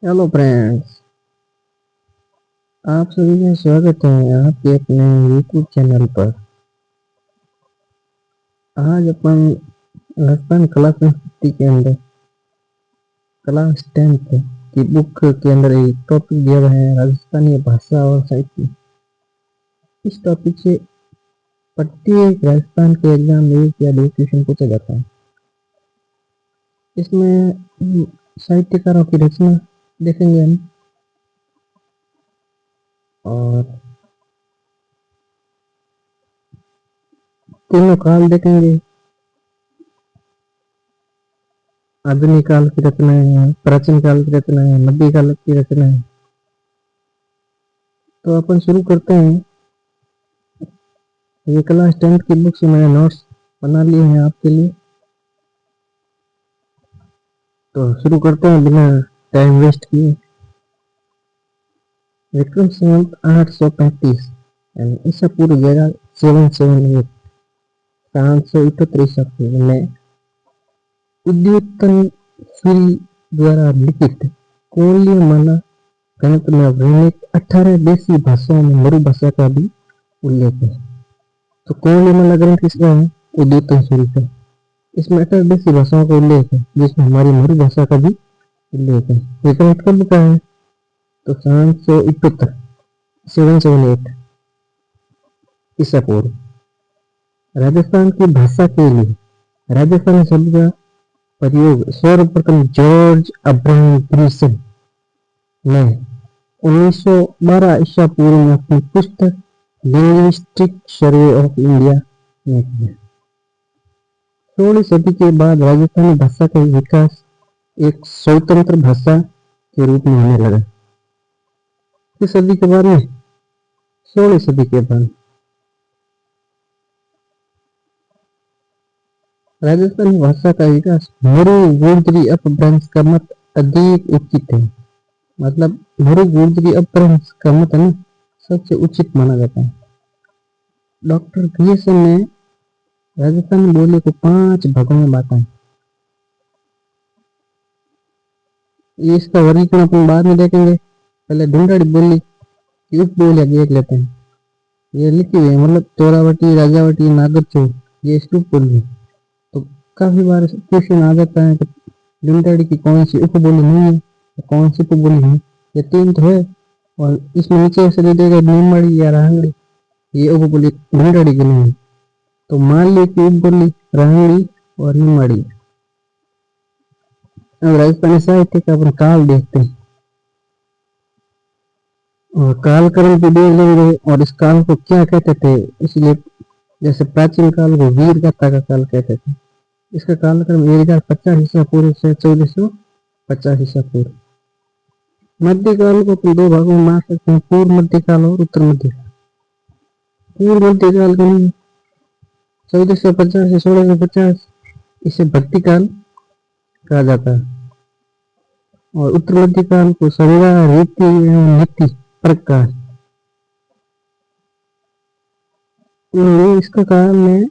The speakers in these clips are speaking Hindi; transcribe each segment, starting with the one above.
Hello friends. आप सभी का स्वागत है आपके अपने यूट्यूब चैनल पर। आज अपन राजस्थान कला संस्कृति के अंदर क्लास 10th की बुक के अंदर एक टॉपिक दिया हुआ है, राजस्थानी भाषा और साहित्य। इस टॉपिक से प्रत्येक राजस्थान के एग्जाम में एक या दो क्वेश्चन पूछा जाता है। इसमें साहित्यकारों की रचना देखेंगे हम, और तीनों काल देखेंगे। आधुनिक काल की रचनाएं हैं, प्राचीन काल की रचनाएं हैं, मध्य काल की रचनाएं हैं। तो अपन शुरू करते हैं। ये क्लास 10th की बुक से मैंने नोट्स बना लिए हैं आपके लिए। तो शुरू करते हैं बिना टाइम वेस्ट किए। विक्रम संवत 835 ईसा पूर्व 778 778 ईसा पूर्व में उद्योतन सूरी द्वारा लिखित कोलियमाला ग्रंथ में वर्णित 18 देशी भाषाओं में मरु भाषा का भी उल्लेख है। तो कोलियमाला ग्रंथ किसका है? उद्योतन सूरी का। इसमें 18 देशी भाषाओं का उल्लेख है, जिसमें हमारी मरु भाषा का भी उल्लेख है। ये ग्रंथ कब का है? तो 778 778 ईसा पूर्व। राजस्थान की भाषा के लिए राजस्थानी शब्द का प्रयोग सर्वप्रथम जॉर्ज अब्राहम ग्रिसन ने 1912 ईसा पूर्व में अपनी पुस्तक लिंग्विस्टिक सर्वे ऑफ इंडिया में किया। 16वीं सदी के बाद राजस्थानी भाषा का विकास एक स्वतंत्र भाषा के रूप में होने लगा। किस सदी के बाद में? 16वीं सदी के बाद राजस्थानी भाषा का विकास मरु गुर्जरी अपभ्रंश का मत अधिक उचित है। मतलब मरु गुर्जरी अपभ्रंश का मत है ना, सबसे उचित माना जाता है। डॉक्टर ग्रियर्सन ने राजस्थानी बोली को 5 भागों में बांटा है। इसका वर्गीकरण अपन बाद में देखेंगे। पहले ढूंढाड़ी बोली की उप बोलियां देख लेते हैं। ये लिखी हुई है, मतलब चोरावटी, राजावटी, नागरचोर, ये उप बोली। तो काफी बार क्वेश्चन आ जाता है कि ढूंढाड़ी की कौन सी उप बोली नहीं है, कौन सी उप बोली है। ये 3 तो है, और इसमें नीचे से दे देगा नीमड़ी या राहंगड़ी, ये उप बोली ढूंढाड़ी की नहीं है। तो मान ली कि उप बोली राहंगड़ी और नीमड़ी। अब राजस्थानी साहित्य का अपन काल देखते हैं, और कालक्रम भी देख लेंगे, और इस काल को क्या कहते थे। इसलिए जैसे प्राचीन काल को वीर गाथा का काल कहते थे। इसका कालक्रम 1050 ईसा पूर्व से 1450 ईसा पूर्व। मध्य काल को अपन 2 भागों में बांट सकते हैं, पूर्व मध्य काल और उत्तर मध्य काल। पूर्व मध्य काल को 1450 से 1650 इसे भक्ति काल कहा जाता है, और उत्तर मध्य काल को संज्ञा, रीति एवं नीति प्रकाश। इसका काल है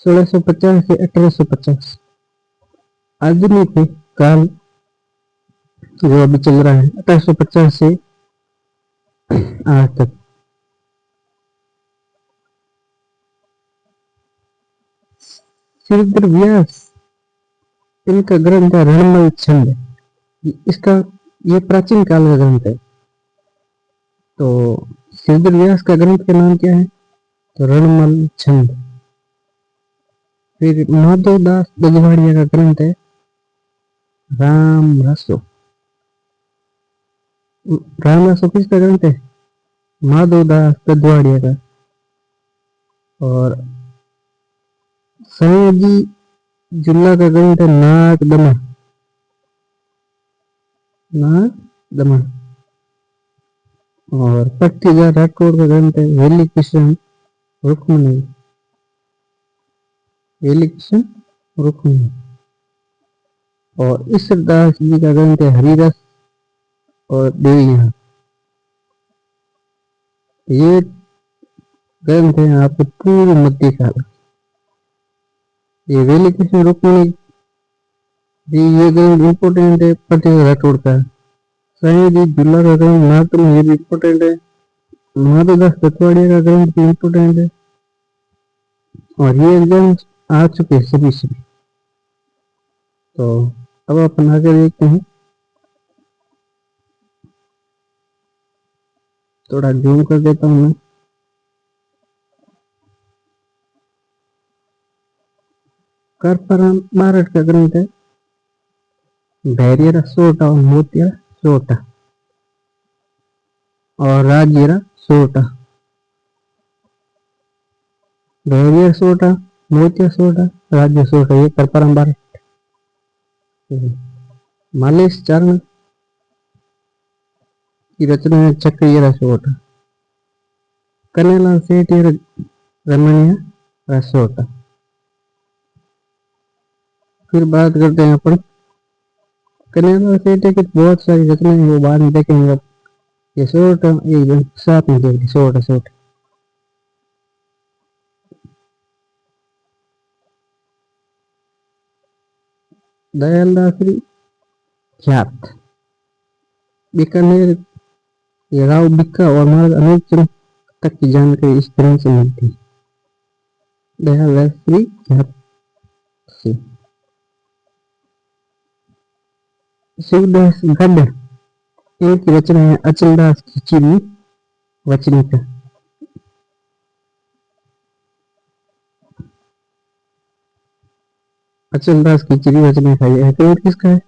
1650 से 1850। आधुनिक काल जो अभी चल रहा है 1850 से आज तक। श्रीधर व्यास, इनका ग्रंथ है रणमल छंद। इसका ये प्राचीन काल का ग्रंथ है। तो श्रीधर व्यास का ग्रंथ का नाम क्या है? तो रणमल छंद। फिर माधवदास दजवाड़िया का ग्रंथ है राम रसो। राम रसो किसका ग्रंथ है? माधवदास दजवाड़िया का। और सयाजी जुल्ला का ग्रंथ है नाग दमन। नाग दमन। और पट्टीदार राठौड़ का ग्रंथ है वेली कृष्ण रुक्मणी। वेली कृष्ण रुक्मणी। और ईश्वरदास जी का ग्रंथ है हरिरस और देवियां। ये ग्रंथ है आपको पूर्व मध्य काल। ये वेली कृष्ण रुक्मणी, ये ग्रंथ इम्पोर्टेंट है पट्टीदार राठौड़ का। सयाजी झूला का ग्रंथ महात्म ये भी इम्पोर्टेंट है। माधवदास कथवाड़िया का ग्रंथ भी इम्पोर्टेंट है। और ये एग्जाम आ चुके सभी सभी। तो अब अपन आगे देखते हैं। थोड़ा जूम कर देता हूँ मैं। करपराम बारट का ग्रंथ है धैर्य सोटा और मोतिया सोटा और राजेरा सोटा। धैर्य सोटा, मोतिया सोटा, राज्य सोटा, ये करपराम बारट। मालेश चारण की रचना है चक्रिया सोटा। कन्हैयालाल सेठ रमणीय रसोटा। फिर बात करते हैं अपन कन्हैयालाल सेठ की बहुत सारी रचनाएं, वो बाद में देखेंगे। ये सोटा ये साथ में देख सोटा सोटा। दयालदास ख्यात बीकानेर, ये राव बिक्का और महाराज अनूप तक की जानकारी इस तरह से मिलती है। दयालदास ख्यात से शिवदास गढ़, इनकी रचना है अचलदास खिचड़ी वचनिका। अचलदास खिचड़ी वचनिका ये है किसका है?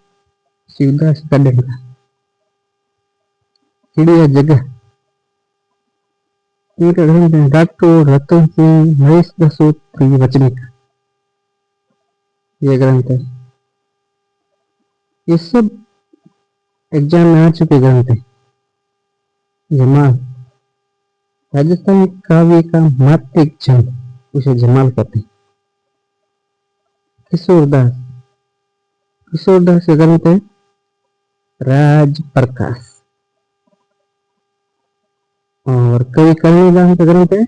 शिवदास गढ़ का। चिड़िया जगह, इनका ग्रंथ है डॉक्टर रतन सिंह महेश दसोत्री वचनिका, ये ग्रंथ है। ये सब एग्जाम में आ चुके ग्रंथ है। जमाल, राजस्थानी काव्य का मात्रिक छंद, उसे जमाल कहते हैं। किशोरदास, किशोरदास का ग्रंथ है राज प्रकाश। और कवि कर्णदास का ग्रंथ है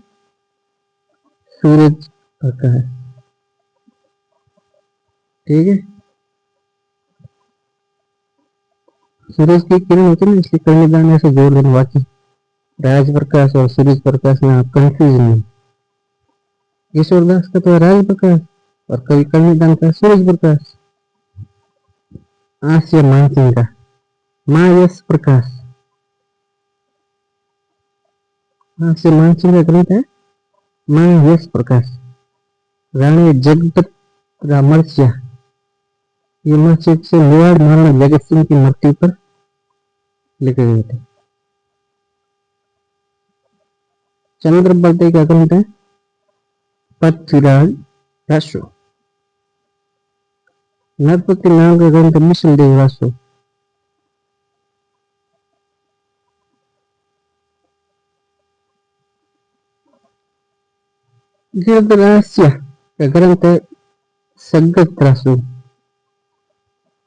सूरज प्रकाश। ठीक है, सूरज की किरण होती है ना, इसलिए कर्णदान ऐसे जोड़ देना। बाकी राज प्रकाश और सूरज प्रकाश में आप कंफ्यूज नहीं। किशोरदास का तो राज प्रकाश और कवि कर्णदान का सूरज प्रकाश। आस्य मानसिंह का मायस प्रकाश। आस्य मानसिंह का ग्रंथ है मायस प्रकाश। रानी जगदत्त रामरसिया, ये मस्जिद से मेवाड़ महाराणा जगत सिंह की मृत्यु पर लिखे गए थे। चंद्रबर्ती का ग्रंथ है पृथ्वीराज रासो। नरपति नाम का ग्रंथ मिश्र देव रासो। गिरदरास्य का ग्रंथ है संगत रासो।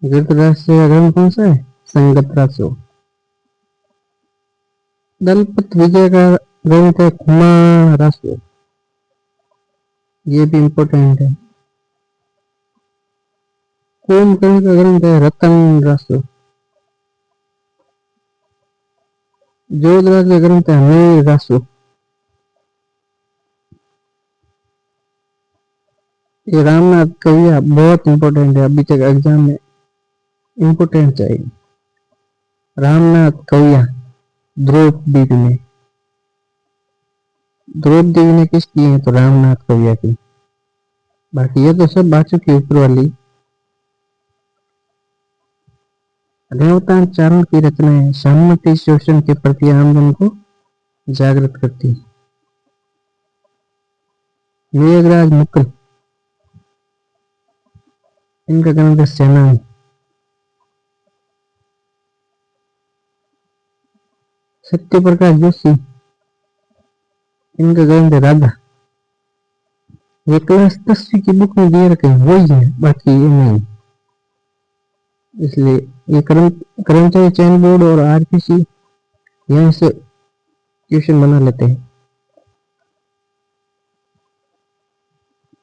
गिरदरास्य का ग्रंथ कौन सा है? संगत रासो। दलपत विजय का ग्रंथ है कुमार रासो, ये भी इंपॉर्टेंट है। कुंभकर्ण का ग्रंथ है रतन रासो। जोधराज का ग्रंथ है मीर रासो। ये रामनाथ कविया बहुत इंपॉर्टेंट है, अभी तक एग्जाम में इंपॉर्टेंट चाहिए। रामनाथ कविया द्रौपदी में, द्रौपदी ने किसकी है? तो रामनाथ कविया की। बाकी ये तो सब बातों की ऊपर वाली। रेवतान चारण की रचनाएं सामंती शोषण के प्रति आंदोलन को जागृत करती है। मेघराज मुकुल, इनका ग्रंथ सेनानी। सत्य प्रकाश जोशी, इनका ग्रंथ राधा। ये क्लास 10वीं की बुक में दिए रखे वही है, बाकी ये नहीं। इसलिए ये कर्मचारी चयन बोर्ड और आरपीसी यहाँ से क्वेश्चन बना लेते हैं।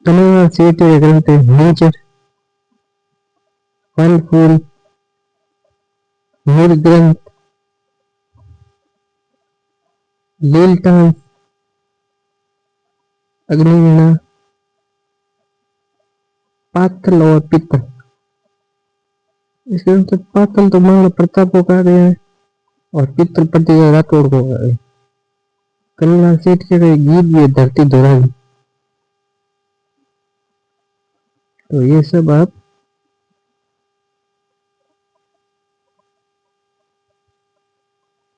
कन्हैयालाल सेठ के ग्रंथ है नेचर, फल फूल, मूल ग्रंथ, लीलटान, अग्निवीणा, पाथल और पित्तल। इसके मतलब पाथल तो महाराणा प्रताप को कहा गया है और पित्तल पृथ्वीराज राठौड़ को कहा गया। कन्नलाल सेठ के गीत भी है, धरती धोरावी। तो ये सब आप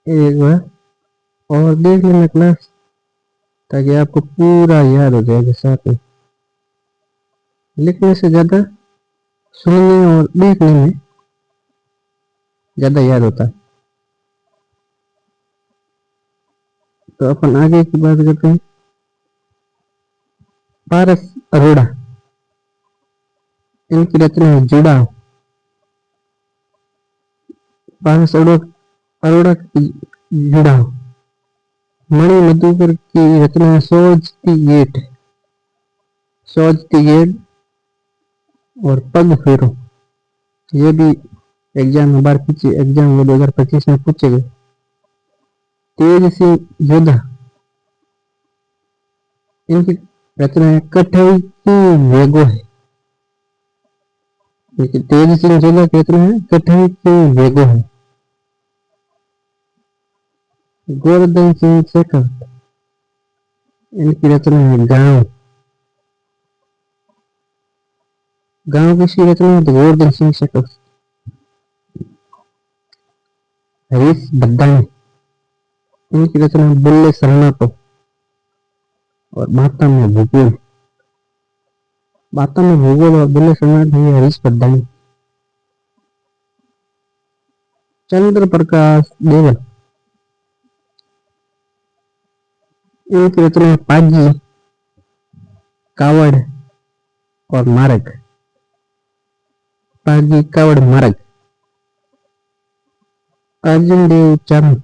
एक बार और देख लेना क्लास, ताकि आपको पूरा याद हो जाएगा। साथ में लिखने से ज्यादा सुनने और देखने में ज्यादा याद होता है। तो अपन आगे की बात करते हैं। पारस अरोड़ा, इनकी रचना है जुड़ाव। पारस अरोड़ा की जुड़ाव। मणि मधुकर की रचना है सोचती गेट, सोचती गेट और पग फेरो। ये भी एग्जाम में बार पीछे एग्जाम में 2025 में पूछे गए। तेज सिंह योद्धा, इनकी रचना है कठई की वेगो है। तेज सिंह योद्धा की रचना है कठई की वेगो है। गोवर्धन सिंह शेखावत, इनकी रचना है गांव। गांव किसकी रचना है? तो गोवर्धन सिंह शेखावत। हरीश बद्दानी, इनकी रचना है बुल्ले शरणातो और माता में भूगोल। माता में भूगोल और बुल्ले शरणातो है हरीश बद्दानी। चंद्र प्रकाश देवल, इनकी रचना है पाजी, कावड़ और मार्ग। पाजी, कावड़, मार्ग। अर्जुन देव चरण,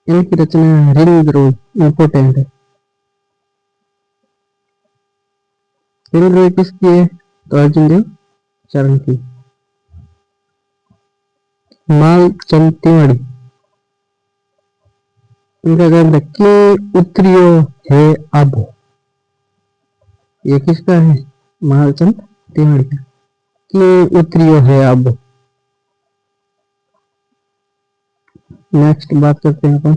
इनकी रचना है रिंग रोड, इम्पोर्टेंट है। रिंग रोड किसकी है? तो अर्जुन देव चरण की। मालचंद तिवारी, इनका ग्रंथ के उतरियो है अब। ये किसका है? मालचंद तिवारी का। के उतरियो है अब। नेक्स्ट बात करते हैं अपन।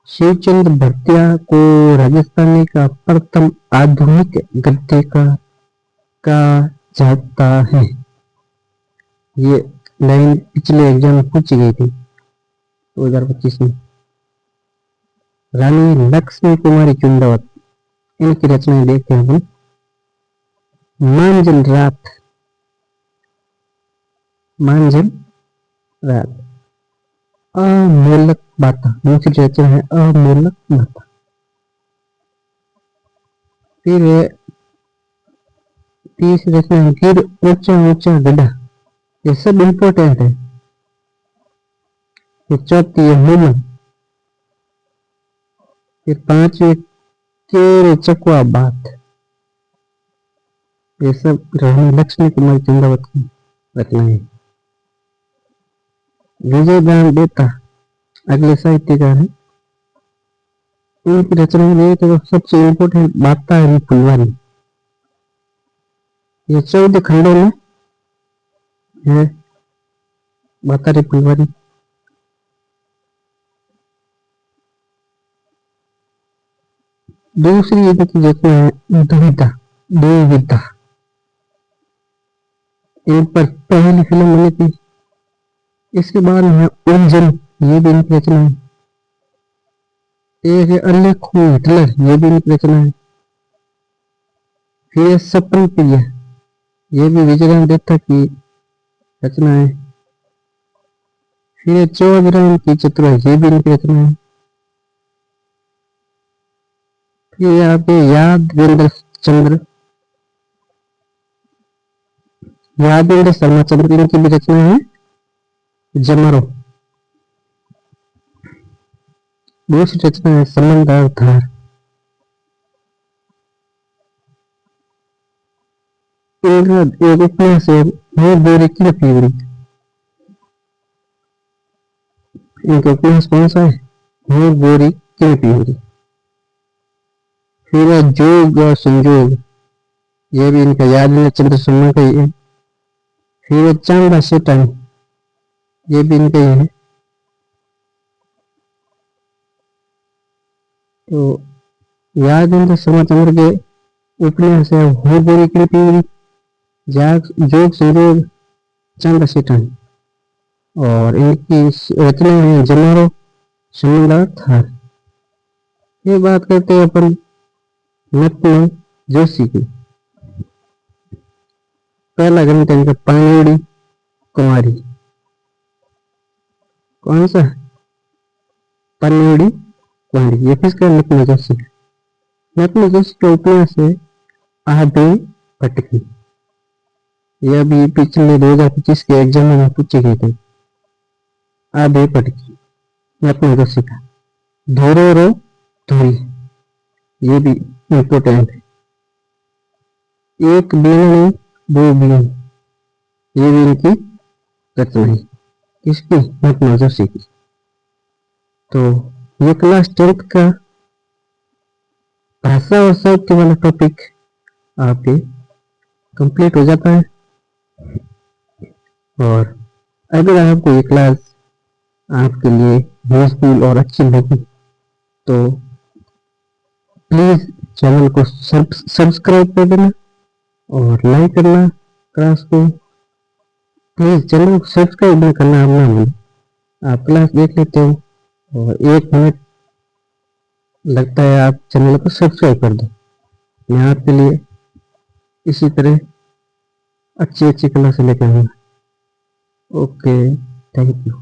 शिवचंद्र भरतिया को राजस्थानी का प्रथम आधुनिक गद्यकार कहा जाता है। ये लाइन पिछले एग्जाम में पूछी गई थी 2025 में। रानी लक्ष्मी कुमारी चुंडावत, इनकी रचनाएं देखते हैं हम। मांझल रात, मांझल रात। अमोलक बाता, दूसरी रचना है अमोलक बाता। फिर तीसरी रचना है गिर ऊंचा ऊंचा गड्ढा। ये सब इंपॉर्टेंट है। ये चौथी है मुमन। फिर पांचवी केरे चकवा बात। ये सब रानी लक्ष्मी कुमारी चंद्रावत की रचना है। विजयदान देता अगले साहित्यकार है। इनकी रचना में तो सबसे इम्पोर्टेंट बाता है फुलवारी। ये 14 खंडों में है बाता फुलवारी। दूसरी इनकी रचना है दुविधा, दुविधा। इन पर पहली फिल्म बनी थी। इसके बाद है उलझन, ये भी इनकी रचना है। एक है अलेखू हिटलर, ये भी इनकी रचना है। फिर सपन प्रिय, ये भी विजयदान देता की रचना है। फिर चौधराम की चतुराई, ये भी इनकी रचना है। फिर यहाँ पे यादवेंद्र चंद्र, यादवेंद्र शर्मा चंद्र, इनकी भी रचना है जमरो। दूसरी रचना है समंदर धार। एक उपन्यास है बोरे की लपीवरी। इनका उपन्यास कौन सा है? हूर बोरी क्यों पियोरी। फिर है जोग और संजोग, ये भी इनका याद चंद्र शर्मा का ही है। फिर है चांदा शेटानी, ये भी इनका ही है। तो याद शर्मा चंद्र के उपन्यास है हूर बोरी क्यों पियोरी, जोग संजोग, चांदा शेटानी। और इनकी रचना है जमारो, शर्मिला थार। ये बात करते हैं अपन नत्न जोशी की। पहला ग्रंथ है इनका पानियोड़ी कुमारी। कौन सा? पानियोड़ी कुमारी, ये किसका? नत्न जोशी। नत्न जोशी का उपन्यास है आधे पटकी। ये अभी पिछले 2025 के एग्जाम में पूछे गए थे। आधे पटकी नत्न जोशी का। धोरो रो धोरी, ये भी इम्पोर्टेंट है। एक बीन दो बीन, ये भी इनकी रचना है। किसकी? नत्न जोशी की। तो ये क्लास 10th का भाषा और साहित्य वाला टॉपिक आपके कंप्लीट हो जाता है। और अगर आपको ये क्लास आपके लिए यूजफुल और अच्छी लगी तो प्लीज चैनल को सब्सक्राइब कर देना और लाइक करना। क्लास को प्लीज चैनल को सब्सक्राइब नहीं करना आप ना भूलें। आप क्लास देख लेते हो और 1 मिनट लगता है, आप चैनल को सब्सक्राइब कर दो। मैं आपके लिए इसी तरह अच्छी अच्छी क्लास लेकर आऊंगा। Okay, thank you.